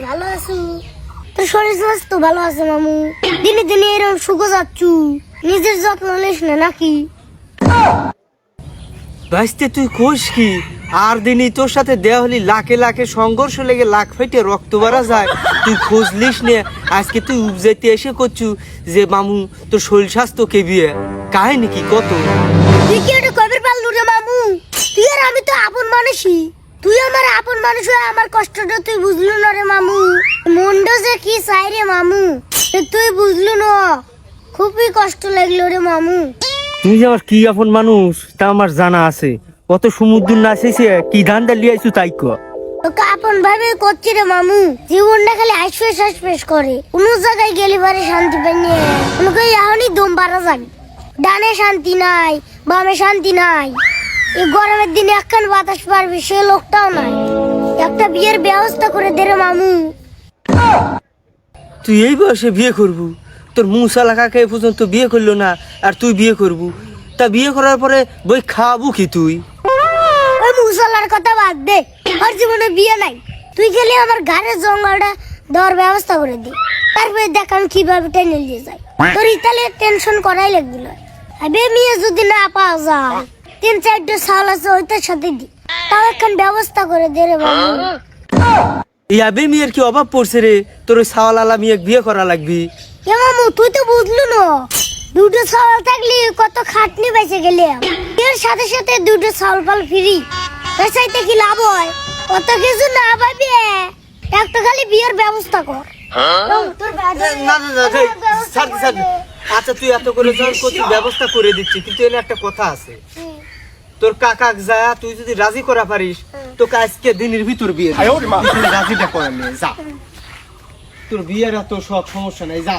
ভালো আছো? তোর শরীর স্বাস্থ্য ভালো আছে মামু? দিনে দিনে এরকম শুকো যাচ্ছু, নিজের যত্ন নিস না নাকি? ভাইস্তে তুই কোষ কি? আর দিনই তোর সাথে দেয়া হলি লাখে লাখে সংঘর্ষ লেগে লাখ ফেটে রক্ত বাড়া যায়, তুই খোঁজ লিস নে। আজকে তুই উপজাইতে এসে করছু যে মামু তোর শরীর স্বাস্থ্য কে বিয়ে কাহিনী কি কত? তুই কি এটা কবে পারলু রে মামু? তুই আর আমি তো আপন মানুষই, তুই আমার আপন মানুষ হয়ে আমার কষ্টটা তুই বুঝলু না রে মামু। মনটা যে কি চাই রে মামু তুই বুঝলু না, খুবই কষ্ট লাগলো রে মামু। তুই যে আমার কি আপন মানুষ তা আমার জানা আছে, কত সমুদ্র নাচেছে কি ধান্দা লিয়াইছু তাই ক। তোকে আপন ভাবে করছি রে মামু, জীবনটা খালি আইসপেশ আইসপেশ করে, কোনো জায়গায় গেলে পারে শান্তি পাইনি। আমাকে এখনই দম পারা যাবে, ডানে শান্তি নাই বামে শান্তি নাই, এই গরমের দিনে একখান বাতাস পারবে সে লোকটাও নাই। একটা বিয়ের ব্যবস্থা করে দে রে মামু। তুই এই বয়সে বিয়ে করবু? তোর মুসালা কাকা এ পর্যন্ত বিয়ে করলো না আর তুই বিয়ে করবু? তা বিয়ে করার পরে বই খাওয়াবু কি তুই? ওই মুসলার কথা বাদ দে, ওর জীবনে বিয়ে নাই। তুই গেলে আমার ঘরের জঙ্গলটা দেওয়ার ব্যবস্থা করে দি, তারপরে দেখ আমি কিভাবে টেনে নিয়ে যাই। তোর ইতালে টেনশন করাই লাগছিল। আবে মেয়ে যদি না পাওয়া যায়, 3-4টা সাল আছে ওইটার সাথে দি, তাও একখান ব্যবস্থা করে দে রে বাবু। এই আবে মেয়ের কি অভাব পড়ছে রে, তোর ওই সাওয়ালালা মেয়ে বিয়ে করা লাগবি? এ মামু তুই তো বুঝলু না, দুটো সাল থাকলে কত খাটনি বেঁচে গেলে, এর সাথে সাথে দুটো সাল পাল ফ্রি, এর চাইতে কি লাভ হয়? অত কিছু না পাবি, একটা খালি বিয়ের ব্যবস্থা কর। তোর আচ্ছা তুই এত করে যখন করছিস ব্যবস্থা করে দিচ্ছি, কিন্তু এর একটা কথা আছে। তোর কাকাক যা তুই যদি রাজি করা পারিস তোকে আজকে দিনের ভিতর বিয়ে দেব। তুই রাজিটা করে নিয়ে যা, তোর বিয়ের এত সব সমস্যা নাই, যা।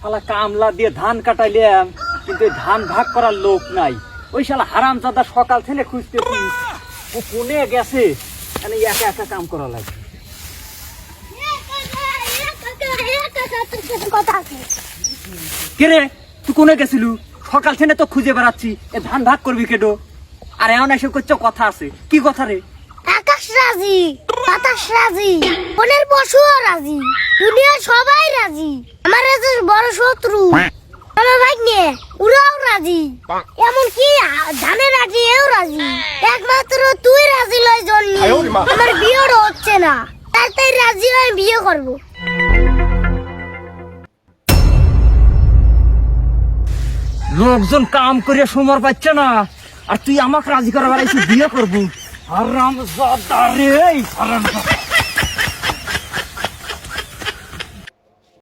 শালা কামলা দিয়ে ধান কাটাইলাম, কিন্তু এই ধান ভাগ করার লোক নাই। ওই শালা হারামজাদা সকাল থেকে খুঁজতেছি, ও কোনে গেছে, মানে একা একা কাম করা লাগে। কথা আছে কে রে তুই কোনে গেছিলু? সকাল থেকে তো খুঁজে বেড়াচ্ছি, এ ধান ভাগ করবি কেডো? আর এমন এসে করছো, কথা আছে। কি কথা রে? আকাশ রাজি, বাতাস রাজি, বনের পশুও রাজি, দুনিয়ার সবাই রাজি। আমার কাছে বড় শত্রু আমার ভাই নিয়ে ওরাও রাজি, এমনকি ধানের রাজি এও রাজি। একমাত্র তুই রাজি লয় জন্য আমার বিয়েও হচ্ছে না, তাই রাজি হয়ে বিয়ে করবো। লোকজন কাম করে সমর পাচ্ছে না, আর তুই আমাকে রাজি করাবার এসে বিয়ে করবি? হারামজাদা রে, হারামজাদা।